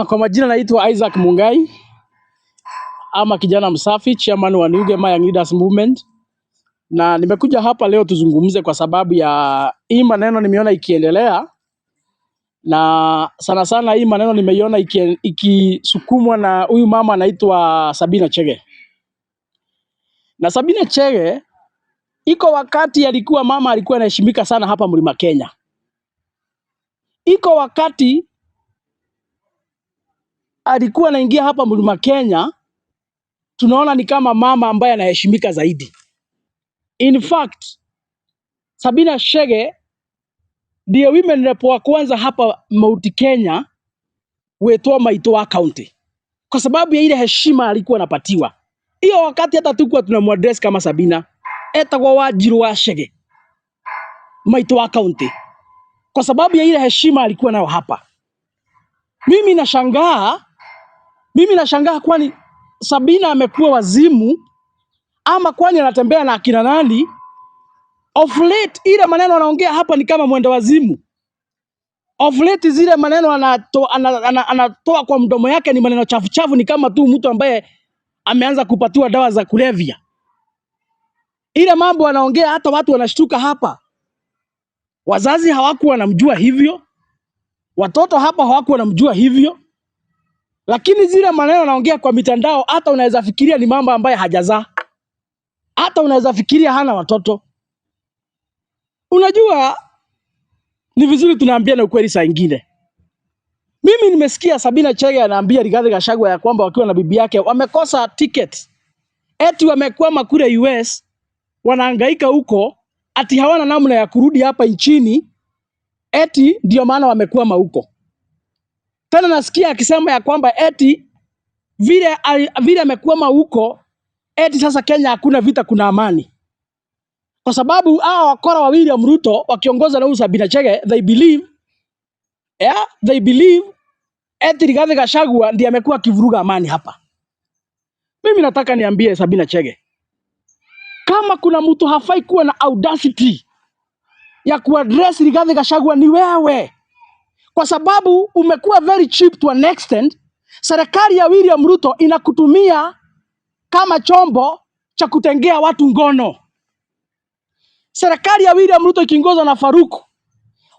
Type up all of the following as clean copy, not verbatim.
Kwa majina naitwa Isaac Mungai, ama kijana msafi, chairman wa New Young Leaders Movement. Na nimekuja hapa leo tuzungumze kwa sababu ya hii maneno nimeona ikiendelea, na sana sana hii maneno nimeiona ikisukumwa na huyu mama anaitwa Sabina Chege. Na Sabina Chege iko wakati alikuwa mama alikuwa anaheshimika sana hapa Mlima Kenya. Iko wakati alikuwa anaingia hapa Mlima Kenya, tunaona ni kama mama ambaye anaheshimika zaidi. In fact, Sabina Chege ndiye women rep wa kwanza hapa Mount Kenya wetu Maitwa County, kwa sababu ya ile heshima alikuwa anapatiwa. Hiyo wakati hata tukua tunamwadress kama Sabina etagwa Wanjiru wa Chege Maitwa County, kwa sababu ya ile heshima alikuwa nayo hapa. Mimi nashangaa kwani Sabina amekuwa wazimu ama kwani anatembea na akina nani? Of late ile maneno anaongea hapa ni kama mwenda wazimu. Of late zile maneno anatoa kwa mdomo yake ni maneno chafu chafu, ni kama tu mtu ambaye ameanza kupatiwa dawa za kulevya. Ile mambo anaongea hata watu wanashtuka hapa. Wazazi hawakuwa wanamjua hivyo, watoto hapa hawakuwa wanamjua hivyo, lakini zile maneno anaongea kwa mitandao hata unaweza fikiria ni mambo ambaye hajazaa. Hata unaweza fikiria hana watoto. Unajua ni vizuri tunaambiana ukweli saa ingine. Mimi nimesikia Sabina Chege anaambia Rigathi Gachagua ya kwamba wakiwa na bibi yake wamekosa ticket. Eti wamekwama kule US, wanahangaika huko, ati hawana namna ya kurudi hapa nchini, eti ndio maana wamekwama huko. Tena nasikia akisema ya kwamba eti vile amekwama huko, eti sasa Kenya hakuna vita, kuna amani. Kwa sababu hao wakora wa William Ruto wakiongozwa na Sabina Chege, they believe eti Rigathi Gachagua ndiye amekuwa kivuruga amani hapa. Mimi nataka niambie Sabina Chege, kama kuna mtu hafai kuwa na audacity ya kuaddress Rigathi Gachagua ni wewe. Kwa sababu umekuwa very cheap to an extent. Serikali ya William Ruto inakutumia kama chombo cha kutengea watu ngono. Serikali ya William Ruto ikiongozwa na Faruku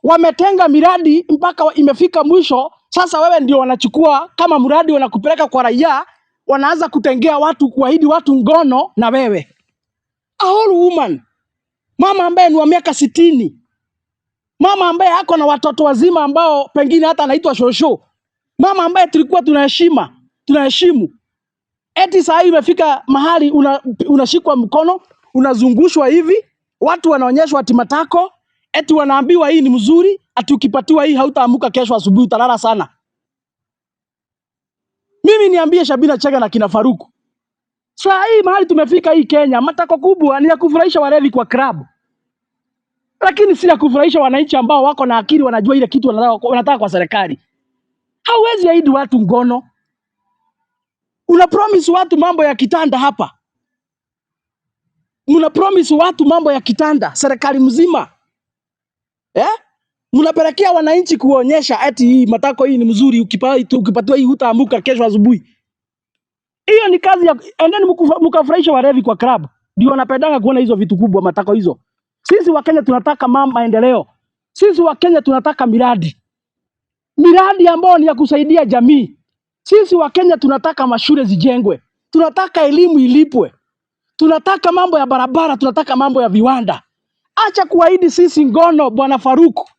wametenga miradi mpaka imefika mwisho. Sasa wewe ndio wanachukua kama mradi, wanakupeleka kwa raia, wanaanza kutengea watu, kuahidi watu ngono na wewe. A whole woman, mama ambaye ni wa miaka 60, mama ambaye hako na watoto wazima ambao pengine hata anaitwa shosho, mama ambaye tulikuwa tunaheshimu. Eti saa hii imefika mahali unashikwa mkono, unazungushwa hivi, watu wanaonyeshwa ati matako, eti wanaambiwa hii ni mzuri, ati ukipatiwa hii hautaamuka kesho asubuhi utalala sana. Mimi niambie Sabina Chege na kina Faruku, saa hii mahali tumefika hii Kenya, matako kubwa ni ya kufurahisha walevi kwa club, lakini si ya kufurahisha wananchi ambao wako na akili, wanajua ile kitu wanataka kwa serikali. Hauwezi ahidi watu ngono. Una promise watu mambo ya kitanda hapa. Muna promise watu mambo ya kitanda serikali mzima. Mnapelekea wananchi kuonyesha eti hii matako hii ni mzuri, ukipatiwa hii hutaamuka kesho asubuhi. Hiyo ni kazi ya endeni mkafurahisha walevi kwa club. Ndio wanapendanga kuona hizo vitu kubwa, matako hizo. Sisi wa Kenya tunataka maendeleo. Sisi wa Kenya tunataka miradi ambayo ni ya kusaidia jamii. Sisi wa Kenya tunataka mashule zijengwe, tunataka elimu ilipwe, tunataka mambo ya barabara, tunataka mambo ya viwanda. Acha kuahidi sisi ngono, bwana Faruku.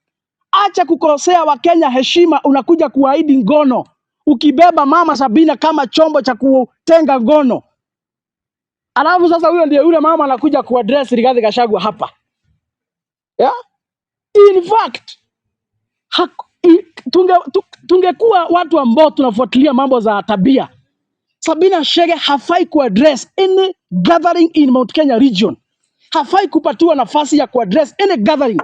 Acha kukosea wa Kenya heshima, unakuja kuahidi ngono, ukibeba mama Sabina kama chombo cha kutenga ngono. Alafu sasa huyo ndiye yule mama anakuja kuaddress Rigathi Gachagua hapa. In fact, tungekuwa watu ambao tunafuatilia mambo za tabia, Sabina Chege hafai kuaddress any gathering in Mount Kenya region. Hafai kupatiwa nafasi ya kuaddress any gathering.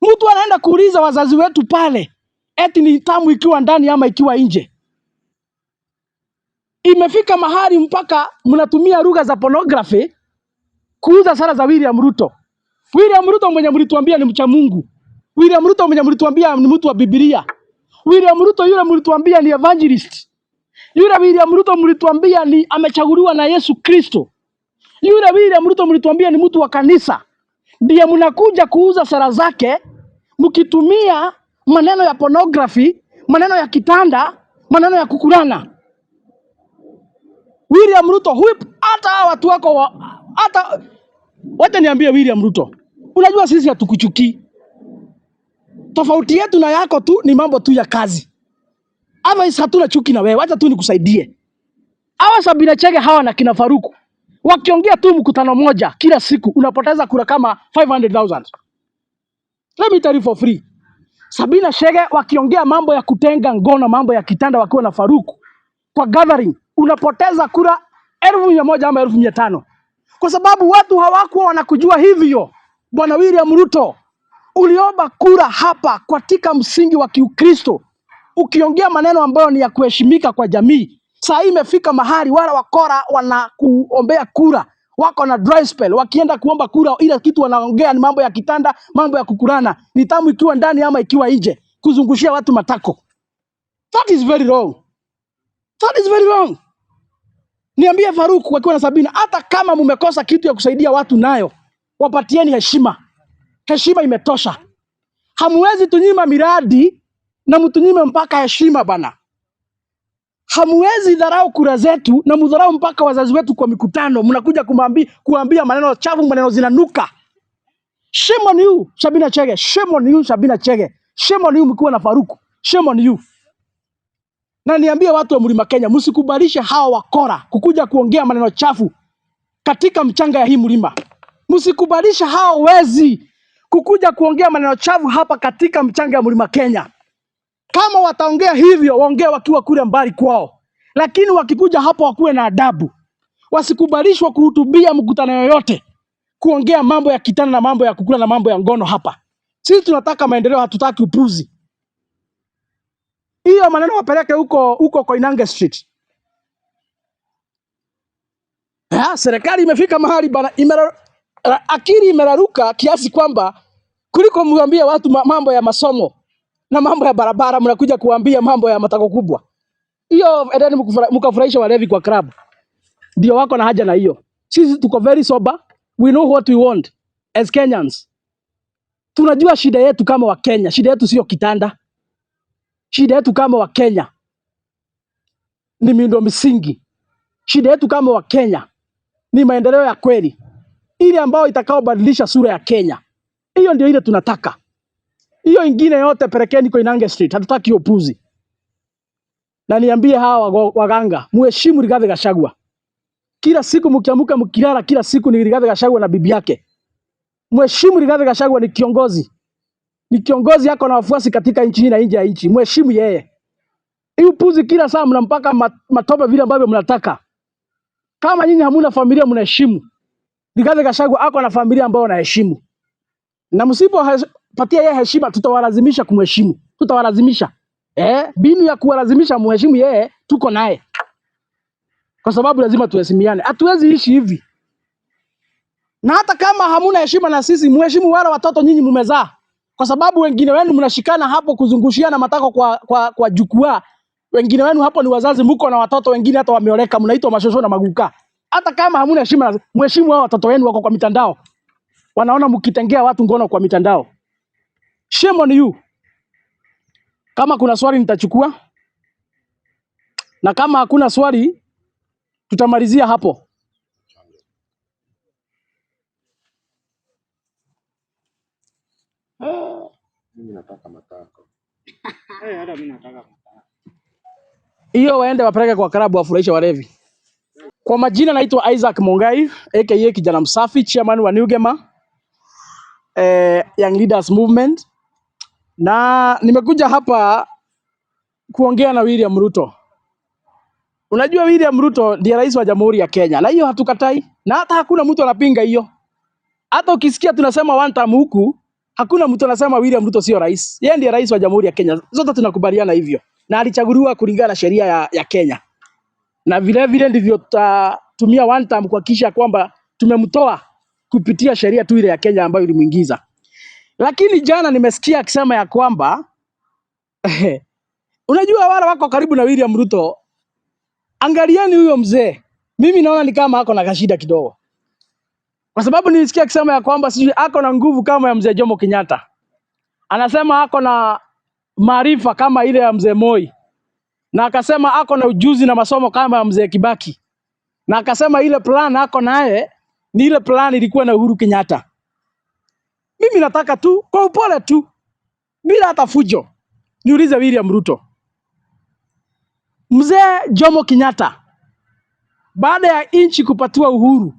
Mtu anaenda kuuliza wazazi wetu pale, eti ni tamu ikiwa ndani ama ikiwa nje. Imefika mahali mpaka mnatumia lugha za pornography kuuza sara za William Ruto. William Ruto mwenye mlituambia ni mcha Mungu. William Ruto mwenye mlituambia ni mtu wa Biblia. William Ruto yule mlituambia ni evangelist. Yule William Ruto mlituambia ni amechaguliwa na Yesu Kristo. Yule William Ruto mlituambia ni mtu wa kanisa. Ndiye mnakuja kuuza sera zake mkitumia maneno ya pornography, maneno ya kitanda, maneno ya kukulana. William Ruto hata watu wako hata wacha niambie William Ruto. Unajua sisi hatukuchukii. Tofauti yetu na yako tu ni mambo tu ya kazi. Otherwise hatuna chuki na wewe. Wacha tu nikusaidie. Hawa Sabina Chege hawa na kina Faruku wakiongea tu mkutano moja kila siku unapoteza kura kama 500,000. Let me tell you for free. Sabina Chege wakiongea mambo ya kutenga ngono, mambo ya kitanda wakiwa na Faruku kwa gathering unapoteza kura 1,100 ama 1,500. Kwa sababu watu hawakuwa wanakujua hivyo. Bwana William Ruto, uliomba kura hapa katika msingi wa Kiukristo. Ukiongea maneno ambayo ni ya kuheshimika kwa jamii. Saa imefika mahali wala wakora wanakuombea kura. Wako na dry spell. Wakienda kuomba kura ile kitu wanaongea ni mambo ya kitanda, mambo ya kukurana. Ni tamu ikiwa ndani ama ikiwa nje. Kuzungushia watu matako. That is very wrong. That is very wrong. Niambie Faruku wakiwa na Sabina, hata kama mumekosa kitu ya kusaidia watu nayo, wapatieni heshima. Heshima imetosha. Hamwezi tunyima miradi na mtunyime mpaka heshima bana. Hamwezi dharau kura zetu na mudharau mpaka wazazi wetu kwa mikutano. Mnakuja kuambia maneno chafu, maneno zinanuka. Shame on you, Sabina Chege. Shame on you, Sabina Chege. Shame on you mkiwa na Faruku. Shame on you. Na niambie watu wa Mlima Kenya, msikubalishe hawa wakora kukuja kuongea maneno chafu katika mchanga ya hii mlima. Msikubalishe hawa wezi kukuja kuongea maneno chafu hapa katika mchanga ya Mlima Kenya. Kama wataongea hivyo, waongee wakiwa kule mbali kwao. Lakini wakikuja hapa wakuwe na adabu. Wasikubalishwa kuhutubia mkutano yoyote kuongea mambo ya kitana na mambo ya kukula na mambo ya ngono hapa. Sisi tunataka maendeleo, hatutaki upuzi. Hiyo maneno wapeleke huko Koinange Street. Serikali imefika mahali bana, akili imeraruka kiasi kwamba kuliko mwambie watu mambo ya masomo na mambo ya barabara, mnakuja kuambia mambo ya matako kubwa. Hiyo endeni mkafurahisha walevi kwa club. Ndio wako na haja na hiyo. Sisi tuko very sober. We know what we want as Kenyans. Tunajua shida yetu kama wa Kenya. Shida yetu sio kitanda. Shida yetu kama wa Kenya ni miundo misingi. Shida yetu kama wa Kenya ni maendeleo ya kweli. Ile ambayo itakaobadilisha sura ya Kenya. Hiyo ndio ile tunataka. Hiyo ingine yote pelekeni Koinange Street. Hatutaki hiyo puzi. Na niambie hawa waganga, muheshimu Rigathi Gachagua. Kila siku mkiamka mkilala, kila siku ni Rigathi Gachagua na bibi yake. Mheshimu Rigathi Gachagua, ni kiongozi. Ni kiongozi yako na wafuasi katika nchi hii na nje ya nchi. Mheshimu yeye. Hiyo puzi kila saa mnampaka matope vile ambavyo mnataka. Kama nyinyi hamuna familia mnaheshimu. Rigathi Gachagua ako na familia ambayo wanaheshimu. Na msipopatia yeye heshima, tutawalazimisha kumheshimu. Tutawalazimisha. Binu ya kuwalazimisha mheshimu yeye tuko naye. Kwa sababu lazima tuheshimiane. Hatuwezi ishi hivi. Na hata kama hamuna heshima na sisi, mheshimu wale watoto nyinyi mmezaa. Kwa sababu wengine wenu mnashikana hapo kuzungushiana matako kwa jukwaa. Wengine wenu hapo ni wazazi, mko na watoto wengine hata wameoleka, mnaitwa mashosho na maguka. Hata kama hamuna heshima, mheshimu wao watoto wenu wako kwa mitandao. Wanaona mkitengea watu ngono kwa mitandao. Shame on you. Kama kuna swali nitachukua. Na kama hakuna swali tutamalizia hapo. Mimi nataka matako. Hata mimi nataka matako. Hiyo waende wapeleke kwa klabu wafurahisha walevi. Kwa majina naitwa Isaac Mongai, aka kijana msafi, chairman wa Newgema Young Leaders Movement. Na nimekuja hapa kuongea na William Ruto. Unajua William Ruto ndiye rais wa Jamhuri ya Kenya. Na hiyo hatukatai. Na hata hakuna mtu anapinga hiyo. Hata ukisikia tunasema one term huku, hakuna mtu anasema William Ruto sio rais. Yeye ndiye rais wa Jamhuri ya Kenya. Zote tunakubaliana hivyo. Na alichaguliwa kulingana na sheria ya Kenya. Na vile vile ndivyo tumia one term kuhakikisha kwamba tumemtoa kupitia sheria tu ile ya Kenya ambayo ilimuingiza. Lakini jana nimesikia akisema ya kwamba Unajua wale wako karibu na William Ruto, angalieni huyo mzee. Mimi naona ni kama ako na kashida kidogo. Kwa sababu nilisikia akisema ya kwamba sijui ako na nguvu kama ya mzee Jomo Kenyatta. Anasema ako na maarifa kama ile ya mzee Moi. Na akasema ako na ujuzi na masomo kama ya mzee Kibaki. Na akasema ile plan ako naye ni ile plan ilikuwa na Uhuru Kenyatta. Mimi nataka tu kwa upole tu bila hata fujo niulize William Ruto. Mzee Jomo Kenyatta baada ya nchi kupatiwa uhuru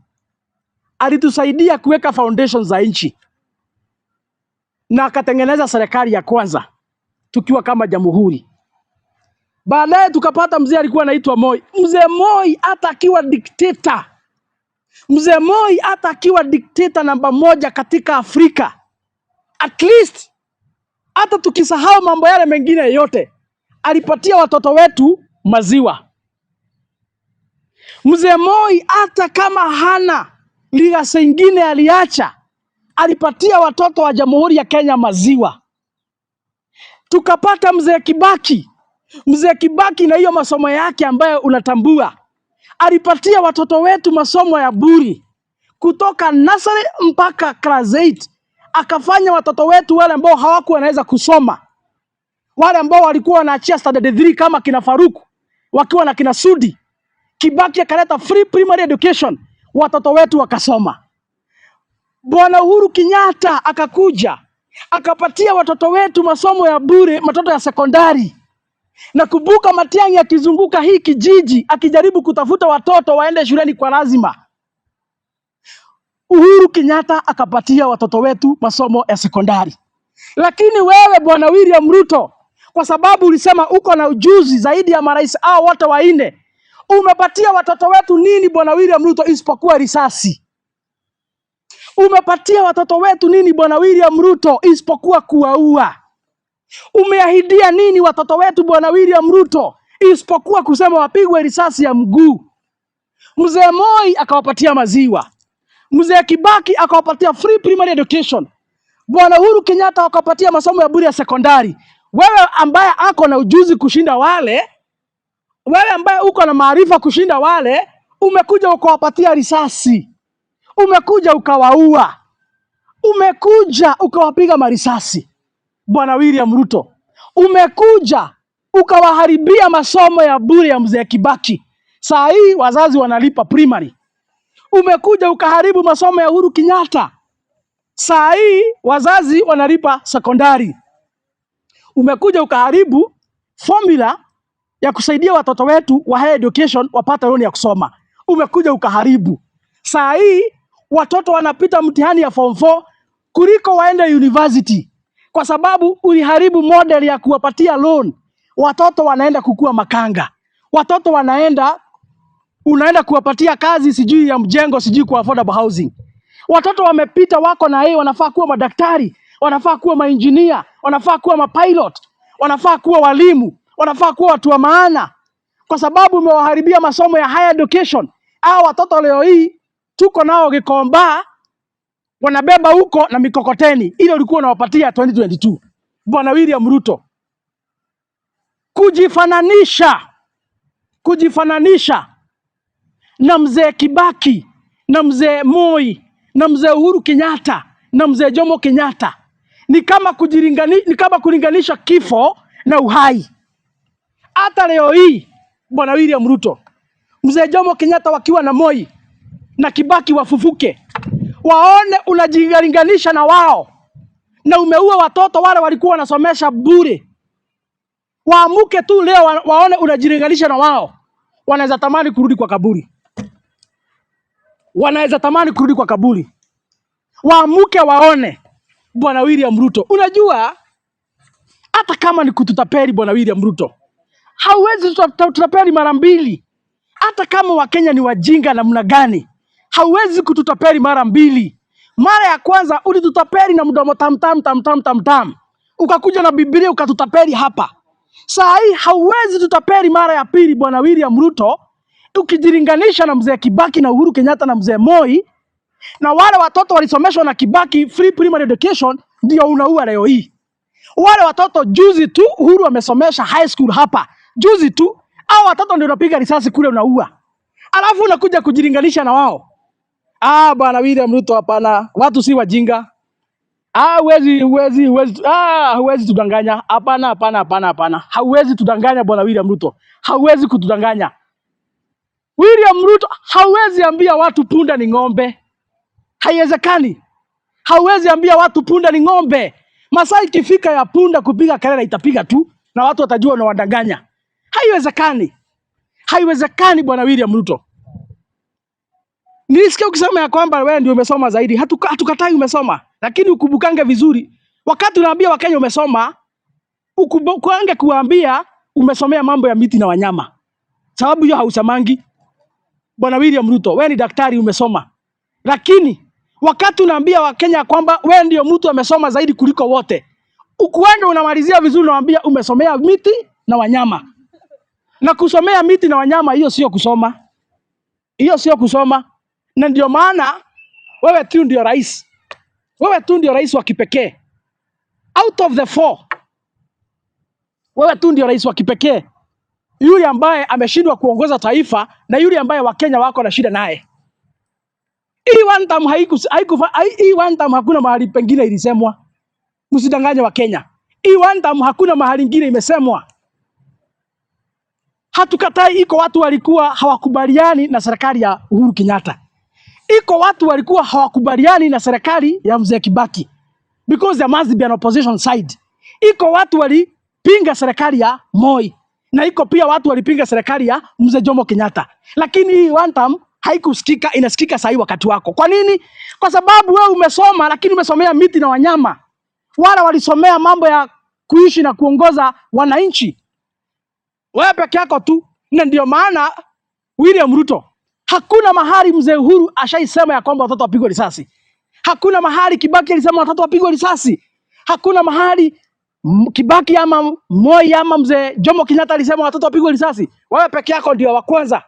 alitusaidia kuweka foundations za nchi na akatengeneza serikali ya kwanza tukiwa kama jamhuri. Baadaye tukapata mzee alikuwa anaitwa Moi. Mzee Moi hata akiwa dikteta, mzee Moi hata akiwa dikteta namba 1 katika Afrika, at least hata tukisahau mambo yale mengine yote, alipatia watoto wetu maziwa. Mzee Moi hata kama hana legacy ingine aliacha, alipatia watoto wa Jamhuri ya Kenya maziwa. Tukapata mzee Kibaki. Mzee Kibaki na hiyo masomo yake ambayo unatambua, alipatia watoto wetu masomo ya bure kutoka nursery mpaka class 8. Akafanya watoto wetu wale ambao hawakuwa wanaweza kusoma, wale ambao walikuwa wanaachia standard 3 kama kina Faruku wakiwa na kina Sudi, Kibaki akaleta free primary education, watoto wetu wakasoma. Bwana Uhuru Kenyatta akakuja akapatia watoto wetu masomo ya bure, matoto ya sekondari. Na kubuka Matiang'i akizunguka hii kijiji akijaribu kutafuta watoto waende shuleni kwa lazima. Uhuru Kenyatta akapatia watoto wetu masomo ya sekondari. Lakini wewe Bwana William Ruto, kwa sababu ulisema uko na ujuzi zaidi ya marais hao wote wanne, umepatia watoto wetu nini Bwana William Ruto isipokuwa risasi? Umepatia watoto wetu nini Bwana William Ruto isipokuwa kuwaua? Umeahidia nini watoto wetu Bwana William Ruto isipokuwa kusema wapigwe risasi ya mguu? Mzee Moi akawapatia maziwa. Mzee Kibaki akawapatia free primary education. Bwana Uhuru Kenyatta akawapatia masomo ya bure ya sekondari. Wewe ambaye ako na ujuzi kushinda wale, wewe ambaye uko na maarifa kushinda wale, umekuja ukawapatia risasi. Umekuja ukawaua. Umekuja ukawapiga marisasi. Bwana William Ruto, umekuja ukawaharibia masomo ya bure ya mzee Kibaki. Saa hii wazazi wanalipa primary. Umekuja ukaharibu masomo ya Uhuru Kenyatta. Saa hii wazazi wanalipa sekondari. Umekuja ukaharibu formula ya kusaidia watoto wetu wa higher education wapate loan ya kusoma. Umekuja ukaharibu. Saa hii watoto wanapita mtihani ya form 4 kuliko waende university. Kwa sababu uliharibu model ya kuwapatia loan. Watoto wanaenda kukua makanga. Watoto unaenda kuwapatia kazi sijui ya mjengo, sijui kwa affordable housing. Watoto wamepita wako na yeye wanafaa kuwa madaktari, wanafaa kuwa maengineer, wanafaa kuwa mapilot, wanafaa kuwa walimu, wanafaa kuwa watu wa maana. Kwa sababu umewaharibia masomo ya higher education. Hao watoto leo hii tuko nao Gikomba wanabeba huko na mikokoteni ile ulikuwa unawapatia 2022. Bwana William Ruto, kujifananisha na mzee Kibaki na mzee Moi na mzee Uhuru Kenyatta na mzee Jomo Kenyatta ni kama kulinganisha kifo na uhai. Hata leo hii Bwana William Ruto, mzee Jomo Kenyatta wakiwa na Moi na Kibaki wafufuke, waone unajilinganisha na wao, na umeua watoto wale walikuwa wanasomesha bure. Waamuke tu leo waone unajilinganisha na wao, wanaweza tamani kurudi kwa kaburi. Wanaweza tamani kurudi kwa kaburi. Waamuke waone Bwana William Ruto. Unajua hata kama ni kututapeli Bwana William Ruto, hauwezi tutapeli mara mbili. Hata kama Wakenya ni wajinga namna gani, hauwezi kututapeli mara mbili. Mara ya kwanza ulitutapeli na mdomo tam. Ukakuja na Biblia ukatutapeli hapa. Saa hii hauwezi tutapeli mara ya pili Bwana William Ruto, ukijilinganisha na mzee Kibaki na Uhuru Kenyatta na mzee Moi, na wale watoto walisomeshwa na Kibaki free primary education ndio unaua leo hii. Wale watoto juzi tu Uhuru wamesomesha high school hapa. Juzi tu hao watoto ndio unapiga risasi kule unaua. Alafu unakuja kujilinganisha na wao. Bwana William Ruto hapana. Watu si wajinga. Huwezi tudanganya. Hapana. Hauwezi tudanganya Bwana William Ruto. Hauwezi kutudanganya. William Ruto hauwezi ambia watu punda ni ng'ombe. Haiwezekani. Hauwezi ambia watu punda ni ng'ombe. Masaa ikifika ya punda kupiga kelele itapiga tu na watu watajua unawadanganya. Haiwezekani. Haiwezekani Bwana William Ruto. Nilisikia ukisema ya kwamba wewe ndio umesoma zaidi. Hatukatai umesoma, lakini ukubukange vizuri. Wakati unaambia Wakenya umesoma, ukubukange kuambia umesomea mambo ya miti na wanyama. Sababu hiyo hausamangi. Bwana William Ruto, wewe ni daktari umesoma. Lakini wakati unaambia Wakenya kwamba wewe ndio mtu amesoma zaidi kuliko wote, ukuenda unamalizia vizuri unaambia umesomea miti na wanyama. Na kusomea miti na wanyama hiyo sio kusoma. Hiyo sio kusoma. Na ndio maana wewe tu ndio rais. Wewe tu ndio rais wa kipekee. Out of the 4. Wewe tu ndio rais wa kipekee. Yule ambaye ameshindwa kuongoza taifa na yule ambaye Wakenya wako na shida naye. Hii one time hakuna mahali pengine ilisemwa. Msidanganye Wakenya. Hii one time hakuna mahali ingine imesemwa. Hatukatai iko watu walikuwa hawakubaliani na serikali ya Uhuru Kenyatta. Iko watu walikuwa hawakubaliani na serikali ya Mzee Kibaki. Because there must be an opposition side. Iko watu walipinga serikali ya Moi. Na iko pia watu walipinga serikali ya Mzee Jomo Kenyatta. Lakini hii one time haikusikika, inasikika sahi wakati wako. Kwa nini? Kwa sababu wewe umesoma lakini umesomea miti na wanyama. Wala walisomea mambo ya kuishi na kuongoza wananchi. Wewe peke yako tu. Na ndio maana William Ruto, hakuna mahali Mzee Uhuru ashaisema ya kwamba watoto wapigwe risasi. Hakuna mahali Kibaki alisema watoto wapigwe risasi. Hakuna mahali Kibaki ama Moi ama Mzee Jomo Kenyatta alisema watoto wapigwe risasi. Wewe peke yako ndio wa kwanza.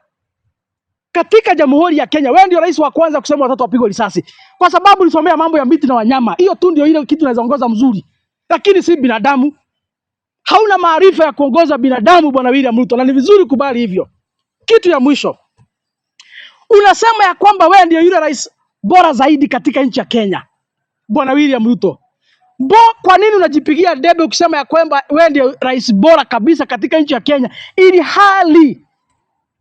Katika Jamhuri ya Kenya, wewe ndio rais wa kwanza kusema watoto wapigwe risasi. Kwa sababu ulisomea mambo ya miti na wanyama. Hiyo tu ndio ile kitu inaweza ongoza mzuri. Lakini si binadamu. Hauna maarifa ya kuongoza binadamu Bwana William Ruto, na ni vizuri kubali hivyo. Kitu ya mwisho. Unasema ya kwamba wewe ndio yule rais bora zaidi katika nchi ya Kenya. Bwana William Ruto. Kwa nini unajipigia debe ukisema ya kwamba wewe ndio rais bora kabisa katika nchi ya Kenya?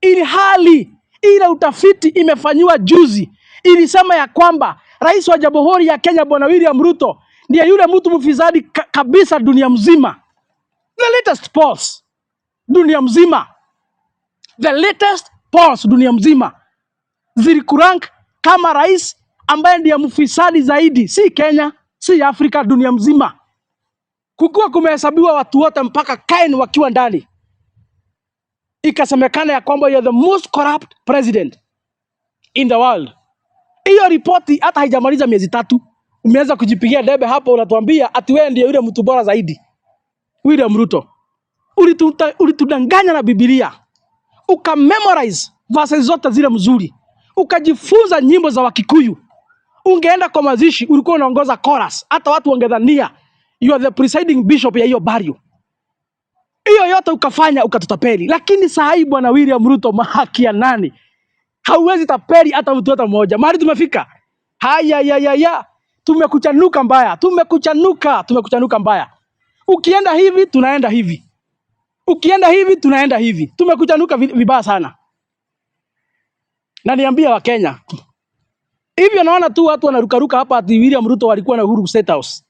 Ili hali ile utafiti imefanywa juzi ilisema ya kwamba rais wa Jamhuri ya Kenya Bwana William Ruto ndiye yule mtu mfisadi kabisa dunia mzima. The latest polls dunia mzima. The latest polls dunia mzima zilikurank kama rais ambaye ndiye mfisadi zaidi, si Kenya, si Afrika, dunia mzima. Kukua kumehesabiwa watu wote mpaka Kain wakiwa ndani. Ikasemekana ya kwamba you're the most corrupt president in the world. Hiyo ripoti hata haijamaliza miezi 3. Umeanza kujipigia debe hapo unatuambia ati wewe ndiye yule mtu bora zaidi. William Ruto, ulitudanganya na Biblia. Ukamemorize verses zote zile mzuri. Ukajifunza nyimbo za Wakikuyu. Ungeenda kwa mazishi ulikuwa unaongoza chorus. Hata watu wangedhania you are the presiding bishop ya hiyo barrio. Hiyo yote ukafanya ukatutapeli. Lakini saa hii Bwana William Ruto, mahaki ya nani? Hauwezi tapeli hata mtu hata mmoja. Mahali tumefika. Haya. Tumekuchanuka mbaya. Tumekuchanuka mbaya. Ukienda hivi tunaenda hivi. Ukienda hivi tunaenda hivi. Tumekuchanuka vibaya sana. Na niambia Wakenya. Hivyo naona tu watu wanarukaruka hapa ati William Ruto walikuwa na Uhuru State House.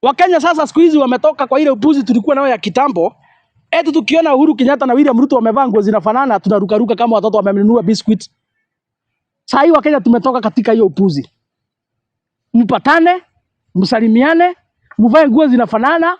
Wakenya sasa siku hizi wametoka kwa ile upuzi tulikuwa nayo ya kitambo. Eti tukiona Uhuru Kenyatta na William Ruto wamevaa nguo zinafanana tunarukaruka kama watoto wamenunua biscuit. Sasa hii Wakenya tumetoka katika hiyo upuzi. Mpatane, msalimiane, mvae nguo zinafanana,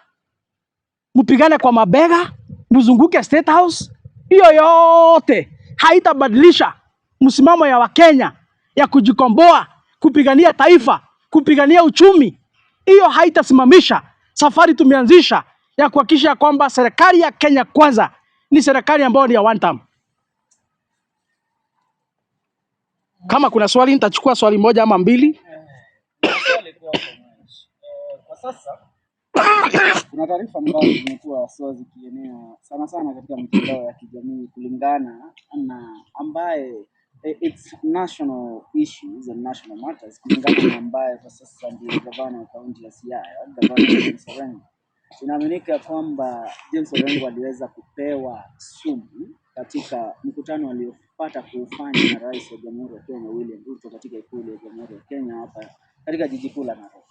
mpigane kwa mabega, mzunguke State House. Hiyo yote haitabadilisha msimamo ya Wakenya ya kujikomboa, kupigania taifa, kupigania uchumi. Hiyo haitasimamisha safari tumeanzisha ya kuhakikisha kwamba serikali ya Kenya kwanza ni serikali ambayo ni ya one term. Kama kuna swali nitachukua swali moja ama mbili. Swali tu hapo. Kwa sasa Kuna taarifa ambazo zimekuwa sio zikienea sana sana katika mitandao ya kijamii kulingana na ambaye it's national issues and national matters, kulingana na ambaye kwa sasa ndio gavana wa kaunti ya Siaya, gavana James Orengo. Inaaminika kwamba James Orengo aliweza kupewa sumu katika mkutano aliopata kuufanya na rais wa Jamhuri ya Kenya William Ruto katika ikulu ya Jamhuri ya Kenya hapa katika jiji kuu la Nairobi.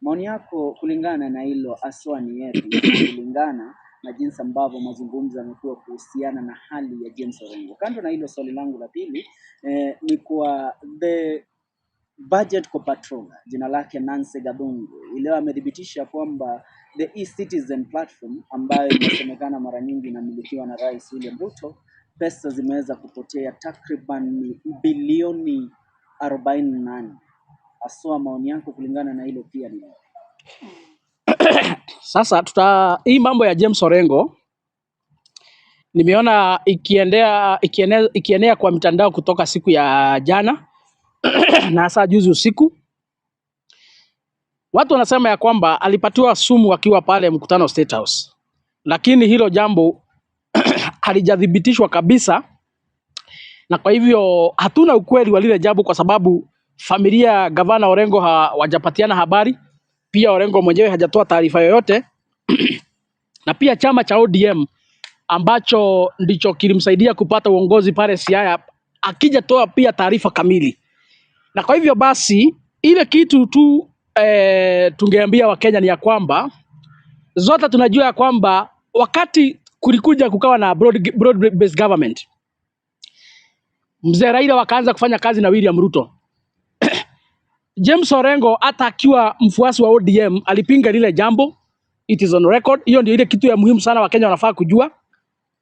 Maoni yako kulingana na hilo aswa ni yepi, kulingana na jinsi ambavyo mazungumzo yamekuwa kuhusiana na hali ya James Orengo? Kando na hilo, swali langu la pili ni kwa the budget comptroller, jina lake Nancy Gathungu, leo amethibitisha kwamba the eCitizen platform ambayo inasemekana mara nyingi inamilikiwa na Rais William Ruto, pesa zimeweza kupotea takriban bilioni 48. Aswa maoni yako kulingana na hilo pia ni Sasa hii mambo ya James Orengo nimeona ikienea kwa mitandao kutoka siku ya jana na hasa juzi usiku. Watu wanasema ya kwamba alipatiwa sumu akiwa pale mkutano State House, lakini hilo jambo halijathibitishwa kabisa, na kwa hivyo hatuna ukweli wa lile jambo, kwa sababu familia gavana Orengo hawajapatiana habari, pia Orengo mwenyewe hajatoa taarifa yoyote na pia chama cha ODM ambacho ndicho kilimsaidia kupata uongozi pale Siaya akijatoa pia taarifa kamili. Na kwa hivyo basi ile kitu tu tungeambia Wakenya ni ya kwamba zote tunajua ya kwamba wakati kulikuja kukawa na broad based government, mzee Raila wakaanza kufanya kazi na William Ruto. James Orengo hata akiwa mfuasi wa ODM alipinga lile jambo, it is on record. Hiyo ndio ile kitu ya muhimu sana Wakenya wanafaa kujua,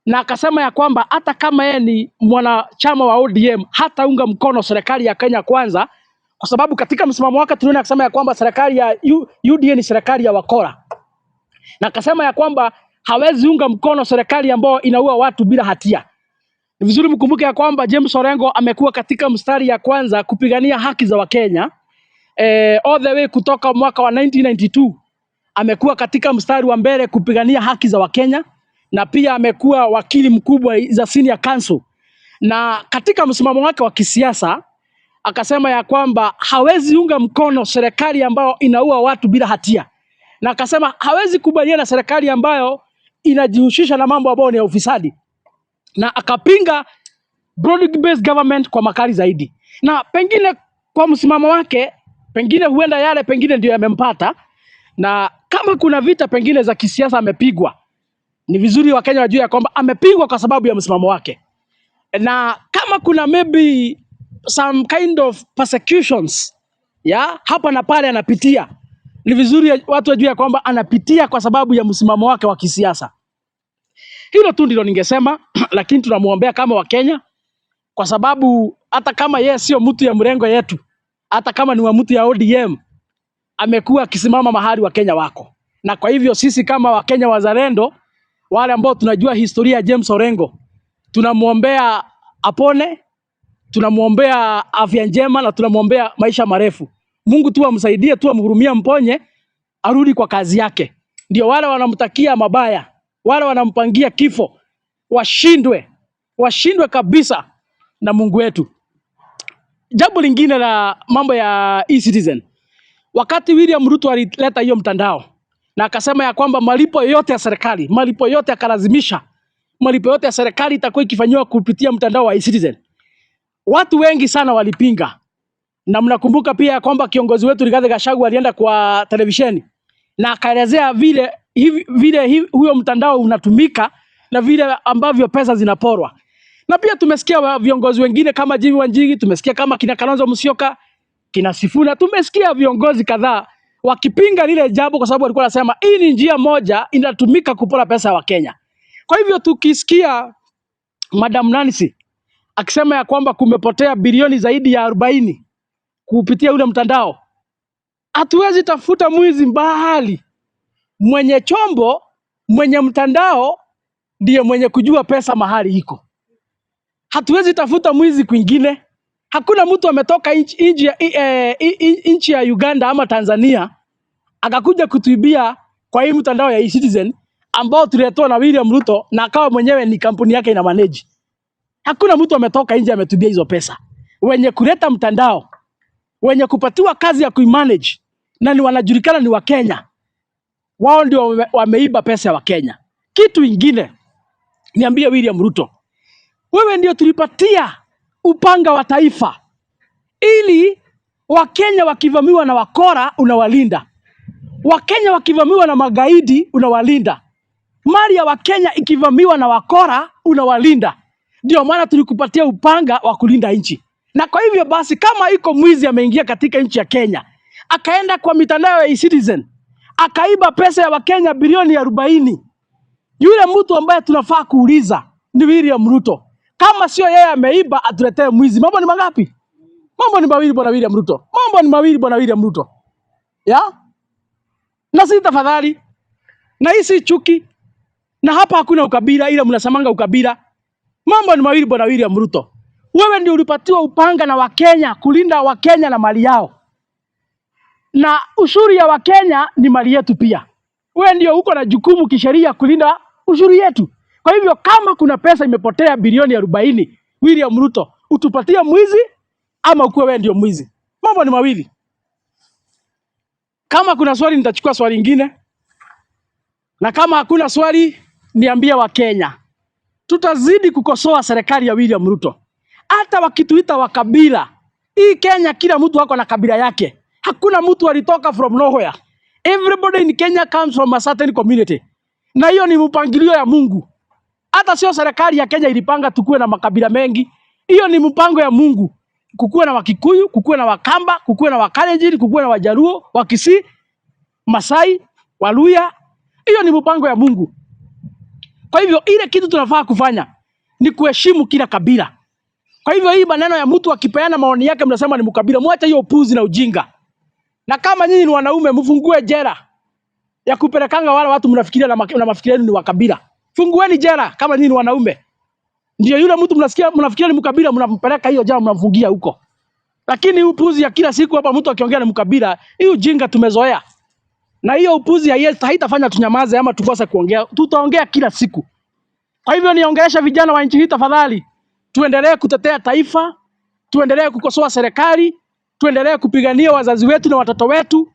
na akasema ya kwamba hata kama yeye ni mwanachama wa ODM hata unga mkono serikali ya Kenya Kwanza, kwa sababu katika msimamo wake tunaona akasema ya kwamba serikali ya UDA ni serikali ya wakora, na akasema ya kwamba hawezi unga mkono serikali ambayo inaua watu bila hatia. Ni vizuri mkumbuke ya kwamba James Orengo amekuwa katika mstari ya kwanza kupigania haki za Wakenya all the way kutoka mwaka wa 1992. Amekuwa katika mstari wa mbele kupigania haki za Wakenya, na pia amekuwa wakili mkubwa za senior council, na katika msimamo wake wa kisiasa akasema ya kwamba hawezi unga mkono serikali ambayo inaua watu bila hatia, na akasema hawezi kubaliana na serikali ambayo inajihusisha na mambo ambayo ni ya ufisadi, na akapinga broad based government kwa makali zaidi. Na pengine kwa msimamo wake pengine huenda yale pengine ndio yamempata, na kama kuna vita pengine za kisiasa amepigwa, ni vizuri Wakenya wajue ya kwamba amepigwa kwa sababu ya msimamo wake, na kama kuna maybe some kind of persecutions hapa na pale anapitia, ni vizuri watu wajue ya kwamba anapitia kwa sababu ya msimamo wake wa kisiasa. Hilo tu ndilo ningesema lakini tunamuombea kama Wakenya, kwa sababu hata kama yeye sio mtu ya mrengo yetu, hata kama ni wa mtu ya ODM, amekuwa akisimama mahali Wakenya wako. Na kwa hivyo sisi kama Wakenya wazalendo, wale ambao tunajua historia ya James Orengo, tunamuombea apone, tunamuombea afya njema, na tunamuombea maisha marefu. Mungu tu amsaidie, tu amhurumie, mponye, arudi kwa kazi yake. Ndio wale wanamtakia mabaya, wale wanampangia kifo, washindwe kabisa na Mungu wetu. Jambo lingine la mambo ya eCitizen, wakati William Ruto alileta hiyo mtandao na akasema ya kwamba malipo yote ya serikali, malipo yote akalazimisha malipo yote ya serikali itakuwa ikifanywa kupitia mtandao wa eCitizen, watu wengi sana walipinga. Na mnakumbuka pia ya kwamba kiongozi wetu Rigathi Gachagua alienda kwa televisheni na akaelezea vile huyo mtandao unatumika na vile ambavyo pesa zinaporwa. Na pia tumesikia viongozi wengine kama Jimmy Wanjigi, tumesikia kama kina Kalonzo Musyoka, kina Sifuna, tumesikia viongozi kadhaa wakipinga lile jambo, kwa sababu walikuwa wanasema hii ni njia moja inatumika kupora pesa wa Kenya. Kwa hivyo tukisikia Madam Nancy akisema ya kwamba kumepotea bilioni zaidi ya 40 kupitia ule mtandao, hatuwezi tafuta mwizi mbali. Mwenye chombo, mwenye mtandao ndiye mwenye kujua pesa mahali iko. Hatuwezi tafuta mwizi kwingine. Hakuna mtu ametoka nchi ya Uganda ama Tanzania akakuja kutuibia kwa hii mtandao ya eCitizen ambao tuliletwa na William Ruto na akawa mwenyewe ni kampuni yake ina manage. Hakuna mtu ametoka nje ametubia hizo pesa. Wenye kuleta mtandao, wenye kupatiwa kazi ya kuimanage na ni wanajulikana ni wa Kenya. Wao ndio wameiba pesa ya Wakenya. Kitu ingine niambie William Ruto, wewe ndio tulipatia upanga wa taifa ili Wakenya wakivamiwa na wakora unawalinda. Wakenya wakivamiwa na magaidi unawalinda. Mali ya Wakenya ikivamiwa na wakora unawalinda. Ndio maana tulikupatia upanga wa kulinda nchi. Na kwa hivyo basi kama iko mwizi ameingia katika nchi ya Kenya, akaenda kwa mitandao ya eCitizen, akaiba pesa ya Wakenya bilioni 40. Yule mtu ambaye tunafaa kuuliza ni William Ruto. Kama sio yeye ameiba atuletee mwizi. Mambo ni mangapi? Mambo ni mawili bwana William Ruto. Mambo ni mawili bwana William Ruto. Ya? Na si tafadhali. Na hii si chuki. Na hapa hakuna ukabila ila mnasamanga ukabila. Mambo ni mawili bwana William Ruto. Wewe ndio ulipatiwa upanga na Wakenya kulinda Wakenya na mali yao. Na ushuru ya Wakenya ni mali yetu pia. Wewe ndio uko na jukumu kisheria kulinda ushuru yetu. Kwa hivyo kama kuna pesa imepotea bilioni 40, William Ruto, utupatie mwizi ama ukuwe wewe ndio mwizi. Mambo ni mawili. Kama kuna swali nitachukua swali lingine. Na kama hakuna swali niambie Wakenya. Tutazidi kukosoa serikali ya William Ruto. Hata wakituita wa kabila. Hii Kenya kila mtu wako na kabila yake. Hakuna mtu alitoka from nowhere. Everybody in Kenya comes from a certain community. Na hiyo ni mpangilio ya Mungu. Hata sio serikali ya Kenya ilipanga tukue na makabila mengi. Hiyo ni mpango ya Mungu. Kukue na Wakikuyu, kukue na Wakamba, kukue na Wakalenjin, kukue na Wajaluo, Wakisii, Masai, Waluya. Hiyo ni mpango ya Mungu. Kwa hivyo ile kitu tunafaa kufanya ni kuheshimu kila kabila. Kwa hivyo hii maneno ya mtu akipeana maoni yake mnasema ni mkabila, mwache hiyo upuzi na ujinga. Na kama nyinyi ni wanaume mfungue jela ya kupelekanga wale watu mnafikiria na mafikiri yenu ni wakabila. Fungueni jela kama nyinyi ni wanaume. Ndio yule mtu mnafikiria ni mkabila mnampeleka hiyo jela mnamfungia huko. Lakini upuzi ya kila siku hapa mtu akiongea ni mkabila, hiyo ujinga tumezoea. Na hiyo upuzi haitafanya tunyamaze ama tukose kuongea. Tutaongea kila siku. Kwa hivyo niongelesha vijana wa nchi hii tafadhali. Tuendelee kutetea taifa, tuendelee kukosoa serikali, tuendelee kupigania wazazi wetu na watoto wetu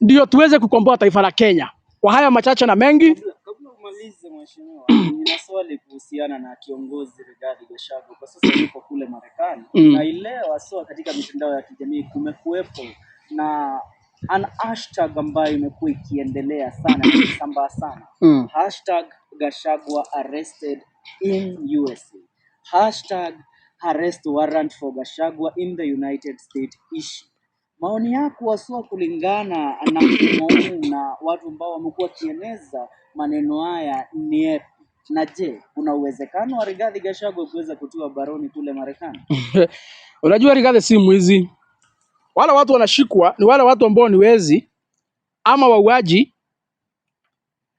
ndio tuweze kukomboa taifa la Kenya. Kwa haya machache na mengi, Kabla umalize mheshimiwa, nina swali kuhusiana na kiongozi Rigathi Gachagua. Kwa sasa yuko kule Marekani na leo hasa katika mitandao ya kijamii kumekuwepo na an hashtag ambayo imekuwa ikiendelea sana ikisambaa sana. Hashtag Gachagua arrested in USA. Hashtag arrest warrant for Gachagua in the United States issue. Maoni yako haswa kulingana na mfumo huu na watu ambao wamekuwa kieneza maneno haya ni yapi? Na je, kuna uwezekano wa Rigathi Gachagua kuweza kutiwa baroni kule Marekani? Unajua Rigathi si mwizi. Wale watu wanashikwa ni wale watu ambao ni wezi ama wauaji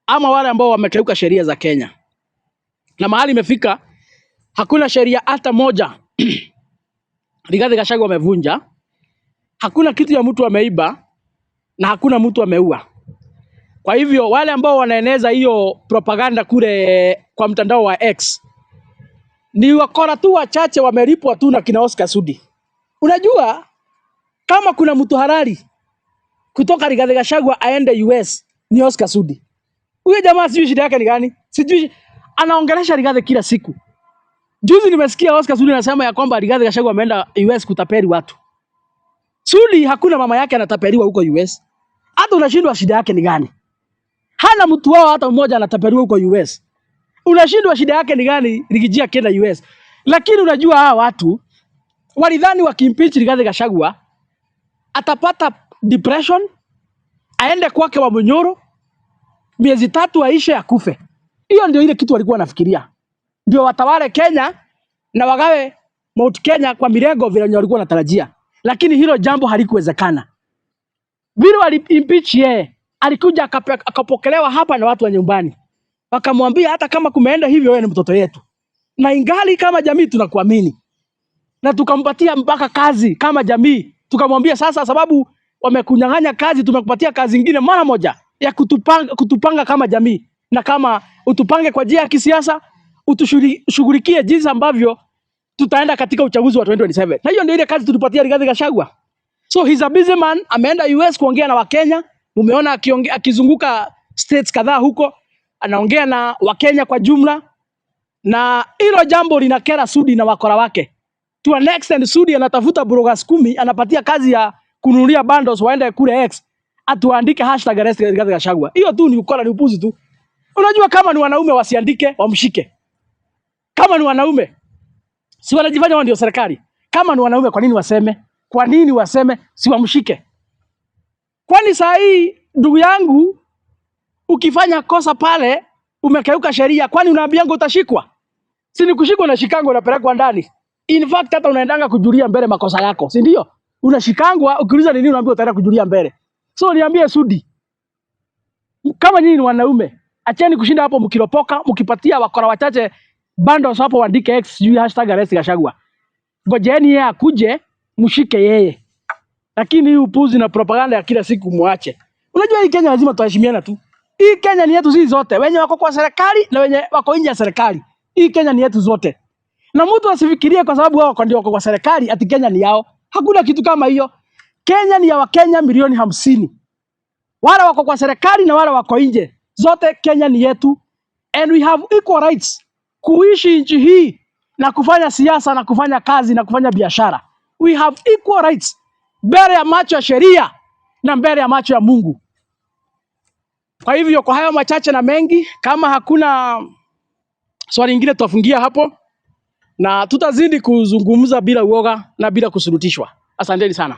ama wale ambao wamekeuka sheria za Kenya. Na mahali imefika hakuna sheria hata moja Rigathi Gachagua amevunja. Hakuna kitu ya mtu ameiba na hakuna mtu ameua. Kwa hivyo wale ambao wanaeneza hiyo propaganda kule kwa mtandao wa X ni wakora tu wachache wamelipwa tu na kina Oscar Sudi. Unajua kama kuna mtu halali kutoka Rigathi Gachagua aende US ni Oscar Sudi. Huyo jamaa sijui shida yake ni gani? Sijui anaongelesha Rigathi kila siku. Juzi nimesikia Oscar Sudi anasema ya kwamba Rigathi Gachagua ameenda US kutapeli watu. Sudi hakuna mama yake anatapeliwa huko US. Hata unashindwa shida yake ni gani? Hana mtu wao hata mmoja anatapeliwa huko US. Unashindwa shida yake ni gani likijia kenda US. Lakini unajua hawa watu walidhani wakimpeach Rigathi Gachagua atapata depression, aende kwake wa Munyoro, miezi 3 aishe akufe. Hiyo ndio ile kitu walikuwa wanafikiria. Ndio watawale Kenya na wagawe Mount Kenya kwa mirengo vile walikuwa wanatarajia. Lakini hilo jambo halikuwezekana. Vile walimpeach yeye, alikuja akapokelewa hapa na watu wa nyumbani. Wakamwambia hata kama kumeenda hivyo wewe ni mtoto yetu. Na ingali kama jamii tunakuamini. Na tukampatia mpaka kazi kama jamii. Tukamwambia sasa sababu wamekunyang'anya kazi tumekupatia kazi nyingine mara moja. ya kutupanga kama jamii, na kama utupange kwa njia ya kisiasa, utushughulikie jinsi ambavyo tutaenda katika uchaguzi wa 2027. Na hiyo ndio ile kazi tulipatia Rigathi Gachagua. So he's a busy man, ameenda US kuongea na Wakenya. Mumeona akizunguka states kadhaa huko, anaongea na Wakenya kwa jumla, na hilo jambo linakera Sudi na wakora wake. To an extent Sudi anatafuta bloggers 10, anapatia kazi ya kununulia bundles waende kule X, atuandike #arrest Rigathi Gachagua. Hiyo tu ni ukora, ni upuzi tu. Unajua kama ni wanaume wasiandike, wamshike. Kama ni wanaume, si wanajifanya wao ndio serikali. Kama ni wanaume, kwa nini waseme? Kwa nini waseme si wamshike? Kwani saa hii ndugu yangu, ukifanya kosa pale umekeuka sheria, kwani unaambianga utashikwa? Si ni kushikwa na shikangwa unapelekwa ndani. In fact hata unaendanga kujulia mbele makosa yako, si ndio? Unashikangwa, ukiuliza nini unaambiwa utaenda kujulia mbele. So niambie Sudi, kama nyinyi ni wanaume, acheni kushinda hapo mkiropoka, mkipatia wakora wachache bundles hapo waandike X #arrest Gachagua. Ngojeni yeye akuje, mshike yeye. Lakini hii upuzi na propaganda ya kila siku muache. Unajua hii Kenya lazima tuheshimiana tu. Hii Kenya ni yetu sisi zote. Wenye wako kwa serikali na wenye wako nje ya serikali. Hii Kenya ni yetu zote. Na mtu asifikirie kwa sababu wao ndio wako kwa serikali ati Kenya ni yao. Hakuna kitu kama hiyo. Kenya ni ya Wakenya milioni 50. Wale wako kwa serikali na wale wako nje. Zote Kenya ni yetu. And we have equal rights kuishi nchi hii na kufanya siasa na kufanya kazi na kufanya biashara. We have equal rights mbele ya macho ya sheria na mbele ya macho ya Mungu. Kwa hivyo kwa hayo machache na mengi, kama hakuna swali lingine tutafungia hapo, na tutazidi kuzungumza bila uoga na bila kusurutishwa. Asanteni sana.